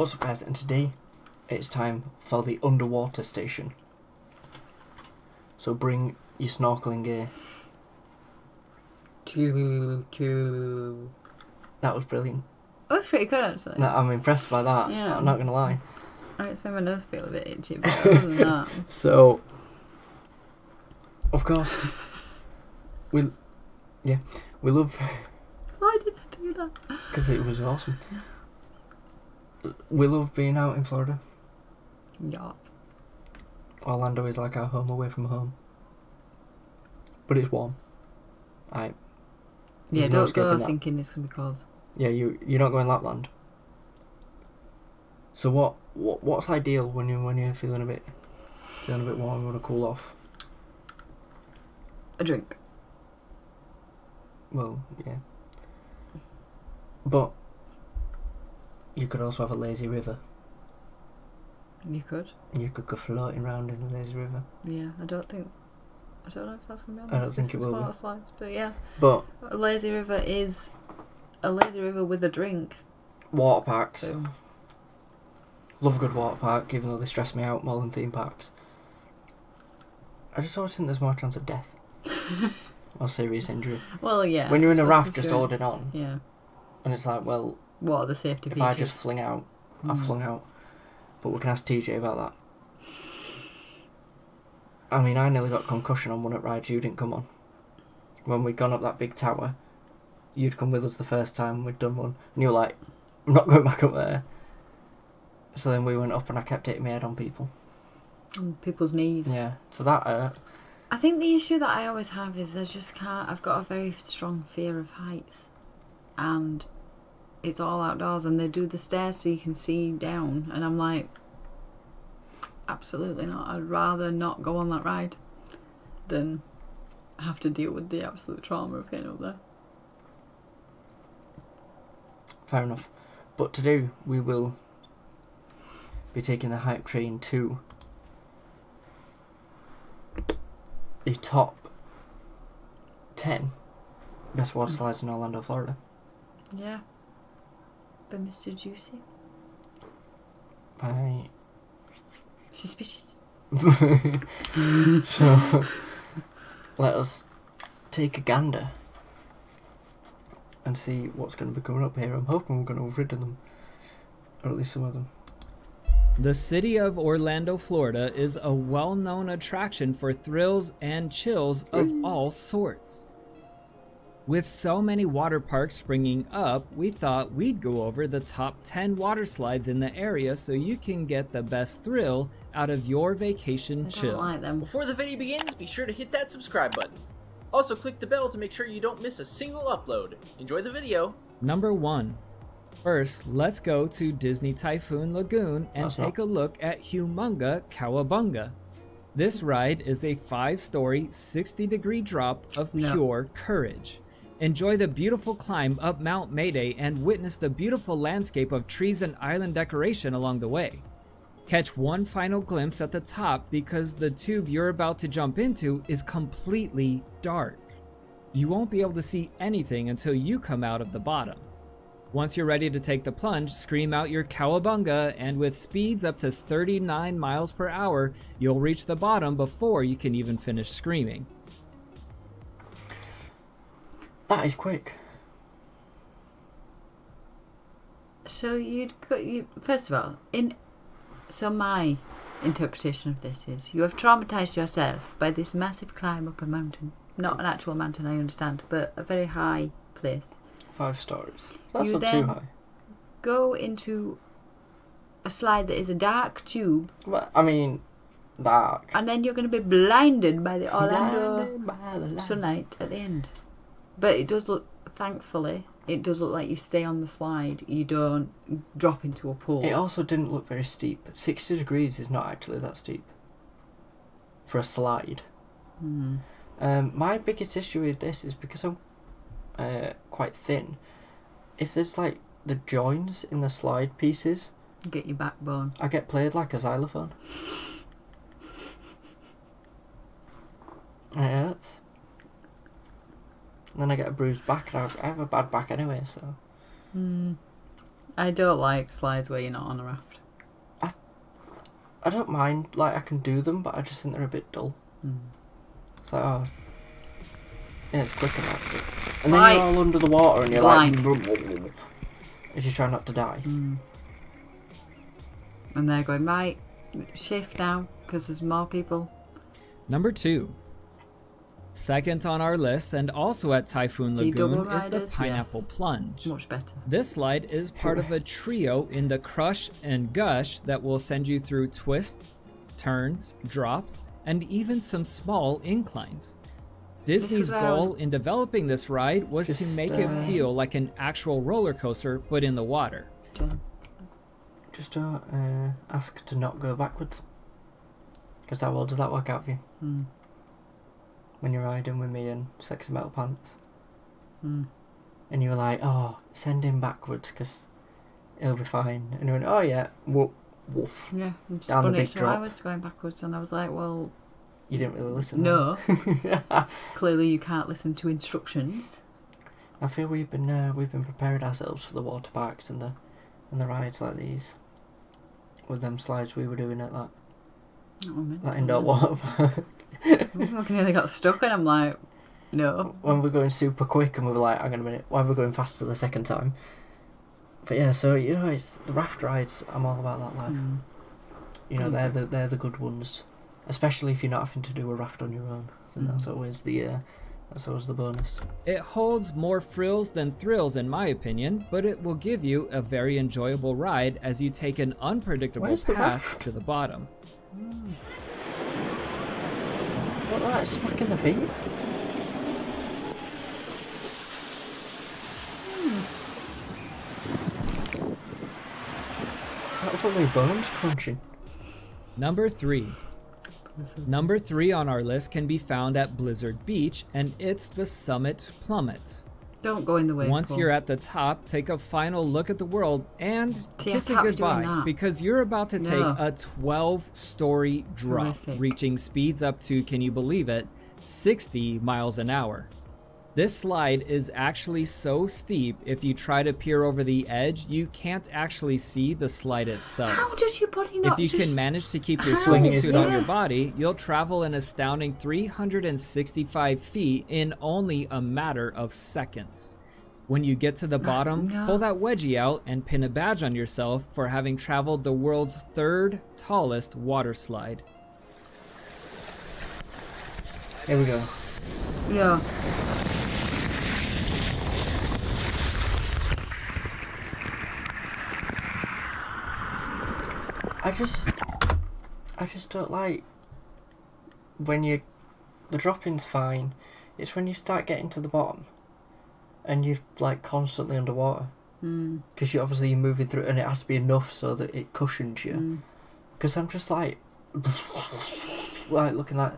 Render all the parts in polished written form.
What's up, guys? And today it's time for the underwater station. So bring your snorkeling gear. That was brilliant. That was pretty good, actually. No, I'm impressed by that. Yeah. I'm not gonna lie. It's made my nose feel a bit itchy, but other than that. So, of course, we love. Why did I do that? Because it was awesome. We love being out in Florida. Yes. Orlando is like our home away from home. But it's warm. Yeah, no don't escaping go that. thinking it's going to be cold. Yeah, you're not going Lapland. So what's ideal when you're feeling a bit warm, you want to cool off? A drink. Well, yeah. But you could also have a lazy river. You could. You could go floating around in the lazy river. Yeah, I don't know if that's going to be honest. I don't think it will be. Slides, but yeah. But A lazy river is a lazy river with a drink. water parks. So. Love a good water park, even though they stress me out more than theme parks. I just always think there's more chance of death. Or serious injury. Well, yeah. When you're in a raft considering- just holding on. Yeah. And it's like, well, What are the safety if features? I just fling out, I flung out. But we can ask TJ about that. I mean, I nearly got concussion on one at rides you didn't come on. When we'd gone up that big tower, you'd come with us the first time we'd done one. And you were like, I'm not going back up there. So then we went up and I kept hitting my head on people. On people's knees. Yeah, so that hurt. I think the issue that I always have is I just can't. I've got a very strong fear of heights. And it's all outdoors and they do the stairs so you can see down. And I'm like, absolutely not. I'd rather not go on that ride than have to deal with the absolute trauma of getting up there. Fair enough. But today we will be taking the hype train to the top 10 best water slides in Orlando, Florida. Yeah. By Mr. Juicy. By Suspicious. So let us take a gander and see what's going to be coming up here. I'm hoping we're going to have rid of them, or at least some of them. The city of Orlando, Florida is a well-known attraction for thrills and chills of all sorts. With so many water parks springing up, we thought we'd go over the top 10 water slides in the area so you can get the best thrill out of your vacation I don't chill. like them. Before the video begins, be sure to hit that subscribe button. Also click the bell to make sure you don't miss a single upload. Enjoy the video. Number 1. First, let's go to Disney Typhoon Lagoon and take a look at Humunga Cowabunga. This ride is a 5-story, 60-degree drop of pure courage. Enjoy the beautiful climb up Mount Mayday and witness the beautiful landscape of trees and island decoration along the way. Catch one final glimpse at the top because the tube you're about to jump into is completely dark. You won't be able to see anything until you come out of the bottom. Once you're ready to take the plunge, scream out your cowabunga, and with speeds up to 39 miles per hour, you'll reach the bottom before you can even finish screaming. That is quick. So first of all, so my interpretation of this is you have traumatized yourself by this massive climb up a mountain. Not an actual mountain, I understand, but a very high place. 5 stories. That's You not too then high. go into a slide that is a dark tube, Well, I mean, dark. and then you're going to be blinded by the Orlando Blinded by the light. sunlight at the end. But it does look, thankfully, it does look like you stay on the slide. You don't drop into a pool. It also didn't look very steep. 60 degrees is not actually that steep for a slide. My biggest issue with this is because I'm quite thin. If there's like the joins in the slide pieces, Get your backbone. I get played like a xylophone. It hurts. And then I get a bruised back, and I have a bad back anyway, so... I don't like slides where you're not on a raft. I don't mind, like, I can do them, but I just think they're a bit dull. It's like, oh, yeah, it's quicker that. And then you're all under the water and you're like, as you try not to die. And they're going, right, shift now, because there's more people. Number 2. Second on our list, and also at Typhoon Lagoon, is the Pineapple Plunge. Much better. This slide is part of a trio in the Crush and Gush that will send you through twists, turns, drops, and even some small inclines. Disney's goal in developing this ride was to make it feel like an actual roller coaster, but in the water. Just don't ask to not go backwards. Because how well does that work out for you? When you're riding with me and Sexy Metal Pants. And you were like, oh, send him backwards because he'll be fine. And he went, oh yeah, woof. Yeah, and down the big so drop. I was going backwards and I was like, well... You didn't really listen. No. Clearly you can't listen to instructions. I feel we've been preparing ourselves for the water parks and the rides like these. With them slides we were doing at that indoor water park. I nearly got stuck and I'm like, no. When we're going super quick and we were like, hang on a minute, why are we going faster the second time? But yeah, so you know, it's the raft rides. I'm all about that life. You know, they're the good ones, especially if you're not having to do a raft on your own. So that's always the bonus. It holds more frills than thrills in my opinion, but it will give you a very enjoyable ride as you take an unpredictable path to the bottom. What, that smack in the feet? That was probably bones crunching. Number 3. Number 3 on our list can be found at Blizzard Beach, and it's the Summit Plummet. Don't go in the way. Once you're at the top, take a final look at the world and kiss it goodbye, because you're about to take a 12-story drop, reaching speeds up to, can you believe it, 60 miles an hour. This slide is actually so steep, if you try to peer over the edge, you can't actually see the slide itself. How does your body not If you can manage to keep your swimming suit on your body, you'll travel an astounding 365 feet in only a matter of seconds. When you get to the bottom, pull that wedgie out and pin a badge on yourself for having traveled the world's 3rd tallest water slide. Here we go. Yeah. I just don't like when the dropping's fine. It's when you start getting to the bottom and you're like constantly underwater because you're moving through and it has to be enough so that it cushions you. Because I'm just like looking like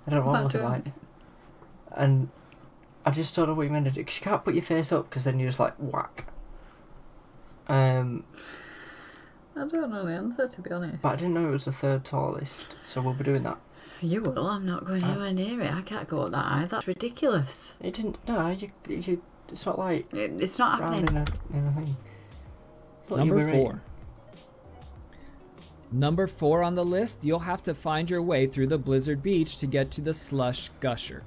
I don't know what I'm looking like, and I just don't know what you meant to do because you can't put your face up because then you're just like whack. I don't know the answer, to be honest. But I didn't know it was the 3rd tallest, so we'll be doing that. You will. I'm not going anywhere near it. I can't go up that high. That's ridiculous. It didn't. No, you. It's not like. It's not happening. Number 4. Number 4 on the list, you'll have to find your way through the Blizzard Beach to get to the Slush Gusher.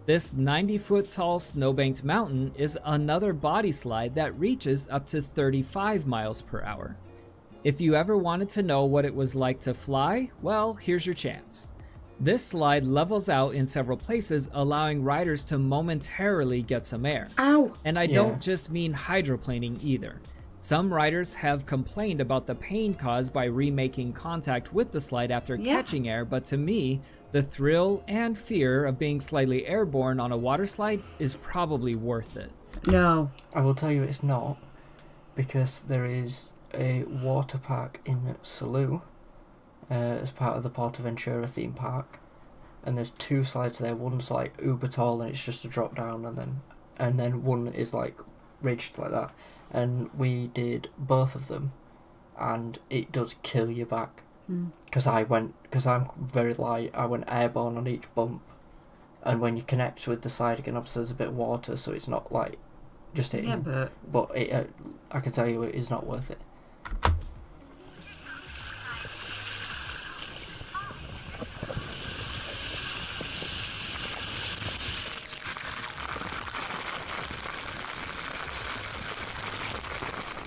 This 90-foot tall Snowbanked Mountain is another body slide that reaches up to 35 miles per hour. If you ever wanted to know what it was like to fly, well, here's your chance. This slide levels out in several places, allowing riders to momentarily get some air. Ow! And I don't just mean hydroplaning either. Some riders have complained about the pain caused by remaking contact with the slide after catching air, but to me, the thrill and fear of being slightly airborne on a water slide is probably worth it. No. I will tell you it's not, because there is a water park in Salou as part of the Portaventura theme park, and there's 2 slides there. One's like uber tall and it's just a drop down, and then one is like ridged like that, and we did both of them and it does kill your back because I'm very light. I went airborne on each bump, and when you connect with the slide again, obviously there's a bit of water, so it's not like just hitting. Yeah, but it, I can tell you it is not worth it.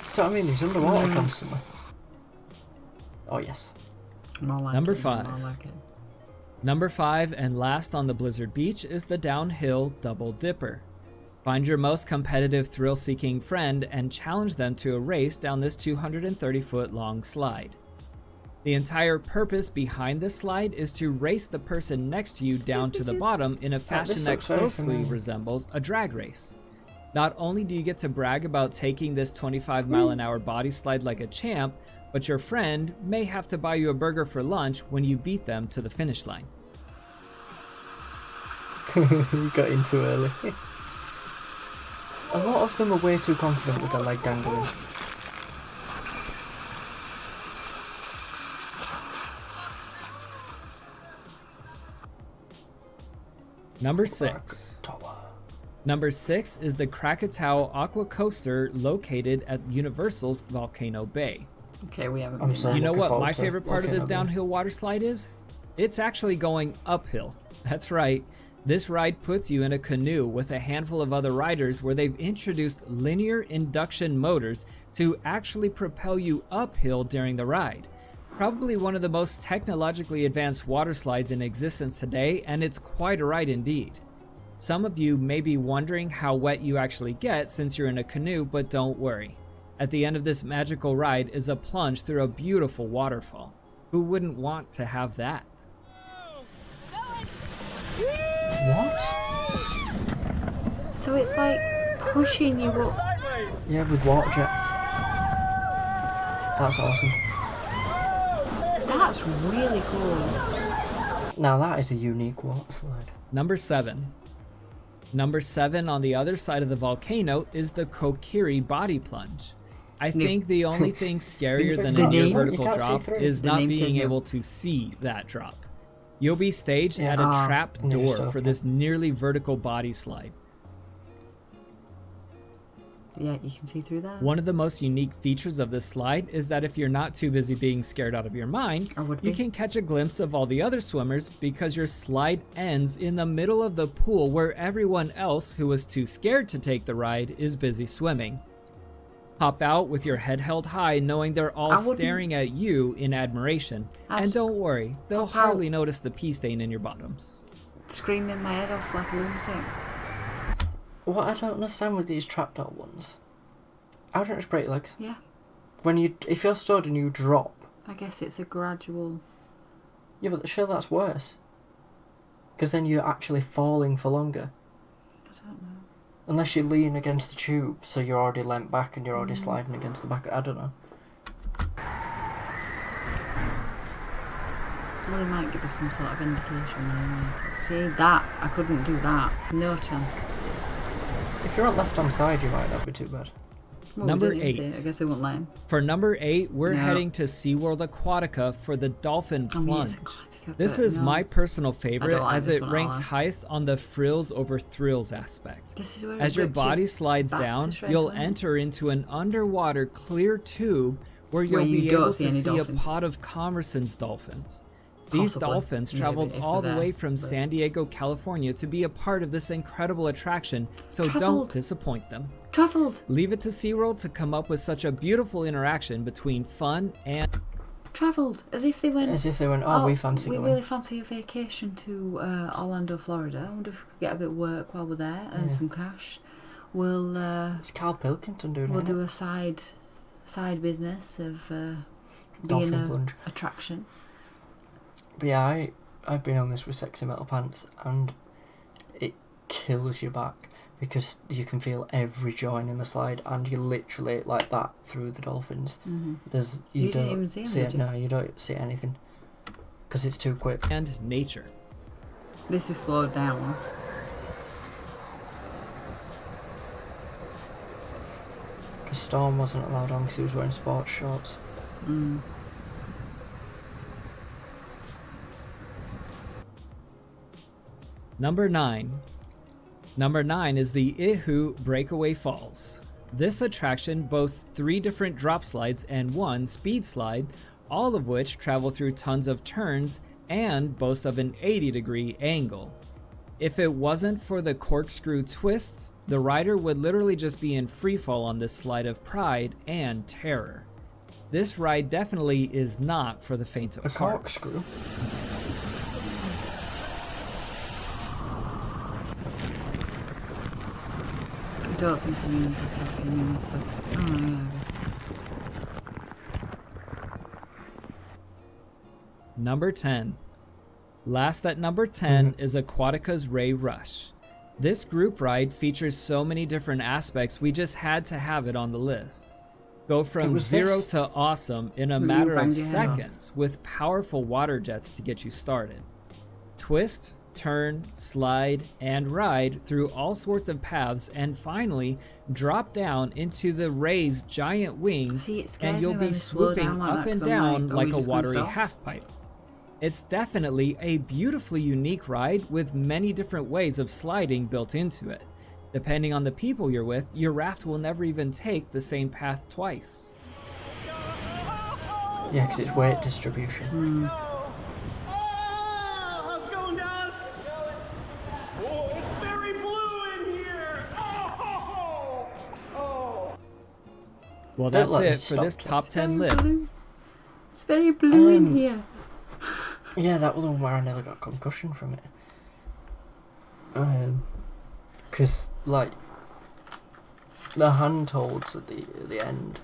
So I mean, he's underwater constantly. Oh yes. More like Number it, 5. more like it. Number 5 and last on the Blizzard Beach is the downhill Double Dipper. Find your most competitive thrill-seeking friend and challenge them to a race down this 230-foot long slide. The entire purpose behind this slide is to race the person next to you down to the bottom in a fashion that closely resembles a drag race. Not only do you get to brag about taking this 25-mile-an-hour body slide like a champ, but your friend may have to buy you a burger for lunch when you beat them to the finish line. You got in too early. A lot of them are way too confident with their leg dangling. Number 6. Number 6 is the Krakatoa Aqua Coaster located at Universal's Volcano Bay. Okay, we haven't been so there. You know looking what forward my to favorite part of this Volcano Bay. downhill water slide is? It's actually going uphill. That's right. This ride puts you in a canoe with a handful of other riders where they've introduced linear induction motors to actually propel you uphill during the ride. Probably one of the most technologically advanced water slides in existence today, and it's quite a ride indeed. Some of you may be wondering how wet you actually get since you're in a canoe, but don't worry. At the end of this magical ride is a plunge through a beautiful waterfall. Who wouldn't want to have that? What? So it's like pushing you up. Yeah, with water jets. That's awesome. That's really cool. Now that is a unique water slide. Number 7. Number 7 on the other side of the volcano is the Kokiri body plunge. I think the only thing scarier than a near vertical drop is not being able to see that drop. You'll be staged at a trap door for this nearly vertical body slide. Yeah, you can see through that. One of the most unique features of this slide is that if you're not too busy being scared out of your mind, you can catch a glimpse of all the other swimmers because your slide ends in the middle of the pool where everyone else who was too scared to take the ride is busy swimming. Hop out with your head held high knowing they're all staring at you in admiration. And don't worry, they'll hardly notice the pee stain in your bottoms. Screaming my head off like a lunatic. What I don't understand with these trapdoor ones, I don't just break legs. Yeah. If you're stood and you drop. I guess it's a gradual. Yeah, but sure, that's worse. Because then you're actually falling for longer. I don't know. Unless you lean against the tube, so you're already leant back and you're already sliding against the back. I don't know. Well, they might give us some sort of indication anyway. See, that, I couldn't do that. No chance. If you're on left-hand side, you might not be too bad. Well, Number I 8. guess they won't let him. For number 8, we're heading to SeaWorld Aquatica for the Dolphin Plunge. Yes, Aquatica, This is my personal favorite as it ranks either. highest on the frills over thrills aspect. This is where As your body slides down, you'll enter into an underwater clear tube where you'll be able to see a pod of Commerson's dolphins. These dolphins traveled all the way from San Diego, California to be a part of this incredible attraction, so don't disappoint them. Leave it to SeaWorld to come up with such a beautiful interaction between fun and... As if they went, oh, we fancy we going. really fancy a vacation to Orlando, Florida. I wonder if we could get a bit of work while we're there, earn some cash. We'll... It's Carl Pilkington doing it. We'll do a side business of Dolphin being Plunge. an attraction. But yeah, I've been on this with Sexy Metal Pants, and it kills your back because you can feel every joint in the slide, and you literally like that through the dolphins. You didn't even see them, did you? No, you don't see anything because it's too quick. And nature. This is slowed down. Because Storm wasn't allowed on because he was wearing sports shorts. Number 9. Number 9 is the Ihu Breakaway Falls. This attraction boasts 3 different drop slides and 1 speed slide, all of which travel through tons of turns and boast of an 80-degree angle. If it wasn't for the corkscrew twists, the rider would literally just be in freefall on this slide of pride and terror. This ride definitely is not for the faint of heart. A corkscrew? I don't think it means it probably means that. Oh, yeah, I guess. Number 10. Last at number 10 is Aquatica's Ray Rush. This group ride features so many different aspects, we just had to have it on the list. Go from 0 to awesome in a matter of seconds with powerful water jets to get you started. Twist, turn, slide, and ride through all sorts of paths, and finally drop down into the Ray's giant wings, and you'll be swooping up and down like a watery half-pipe. It's definitely a beautifully unique ride with many different ways of sliding built into it. Depending on the people you're with, your raft will never even take the same path twice. Yeah, because it's weight distribution. How's it going, guys? Oh, it's very blue in here. Well, that's it for this top 10 list. It's very blue in here. Yeah, that was the one where I nearly got concussion from it. Because, like, the handholds at the end,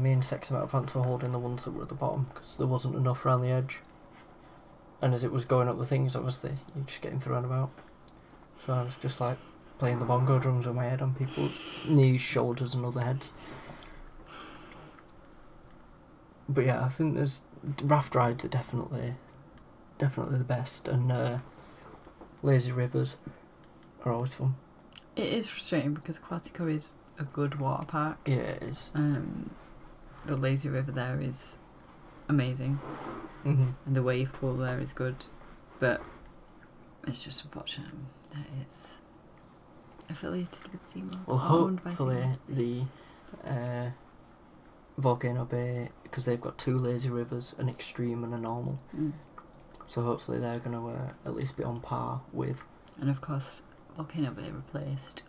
me and Sexy Metal Pants were holding the ones that were at the bottom because there wasn't enough around the edge. And as it was going up the things, obviously, you're just getting thrown about. So I was just, like, playing the bongo drums with my head on people's knees, shoulders and other heads. But yeah, I think raft rides are definitely the best, and lazy rivers are always fun. It is frustrating because Aquatica is a good water park. Yeah, it is. The lazy river there is amazing, and the wave pool there is good, but it's just unfortunate that it's affiliated with SeaWorld. Well, hopefully the Volcano Bay, because they've got 2 lazy rivers, an extreme and a normal. So hopefully they're going to at least be on par with. And of course, Volcano Bay replaced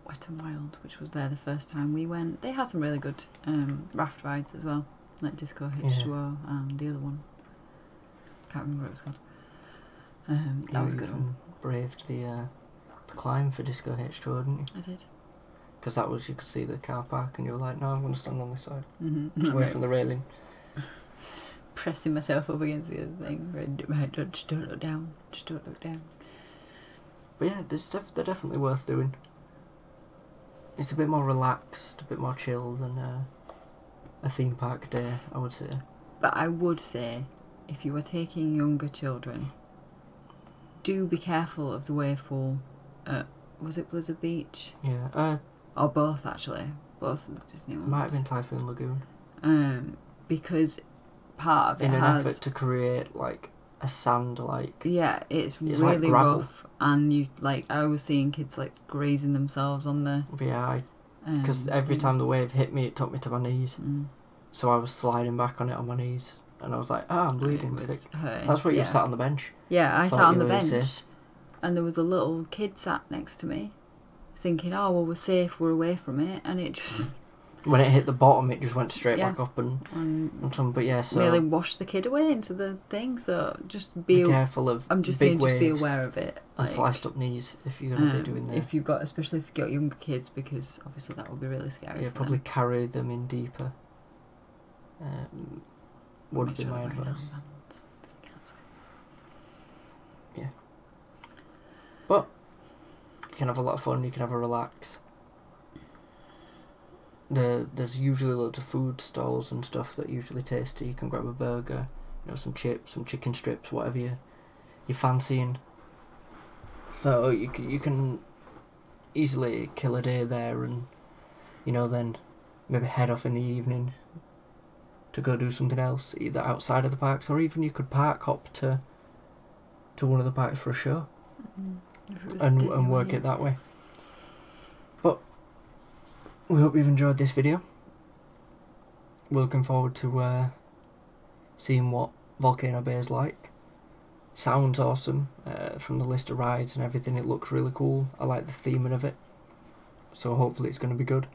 Wet n Wild, which was there the first time we went. They had some really good raft rides as well, like Disco H2O and the other one. Can't remember what it was called. That was a good one. Braved the climb for Disco H2O, didn't you? I did. Because that was, you could see the car park and you were like, no, I'm going to stand on this side. Away from the railing. Pressing myself up against the other thing. Right, just don't look down. Just don't look down. But yeah, they're definitely worth doing. It's a bit more relaxed, a bit more chill than a theme park day, I would say. But I would say, if you were taking younger children, do be careful of the wave pool at, was it Blizzard Beach? Yeah. Or both, actually. Both of the Disney ones. Might have been Typhoon Lagoon. Because part of it in an has... effort to create, like, a sand, like... Yeah, it's really like gravel. rough. And you, like, I was seeing kids, like, grazing themselves on the... Yeah, because every time the wave hit me, it took me to my knees. So I was sliding back on it on my knees. And I was like, I'm bleeding. Sick. That's where you sat on the bench. Yeah, I sat on the bench. And there was a little kid sat next to me, thinking, oh, well, we're safe, we're away from it. And it just... When it hit the bottom, it just went straight back up and some. But yeah, so... Nearly washed the kid away into the thing, so just be careful of I'm just big saying, just be waves aware of it. and sliced up knees if you're going to be doing that. If you've got, especially if you've got younger kids, because obviously that would be really scary. Yeah, for probably them. carry them in deeper. Would be my advice. Yeah. But you can have a lot of fun, you can have a relax. There's usually loads of food stalls and stuff that are usually tasty. You can grab a burger, some chips, some chicken strips, whatever you're fancying. So you can easily kill a day there and, then maybe head off in the evening to go do something else, either outside of the parks, or even you could hop to one of the parks for a show. and work it that way. But we hope you've enjoyed this video. We're looking forward to seeing what Volcano Bay is like. Sounds awesome from the list of rides and everything. It looks really cool. I like the theming of it, so hopefully it's going to be good.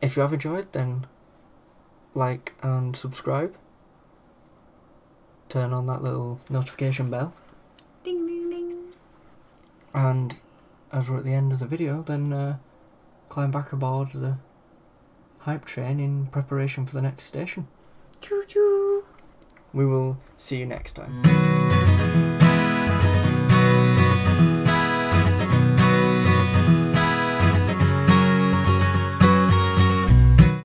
If you have enjoyed, then like and subscribe. Turn on that little notification bell. Ding ding ding. And as we're at the end of the video, then climb back aboard the hype train in preparation for the next station. Choo choo. We will see you next time.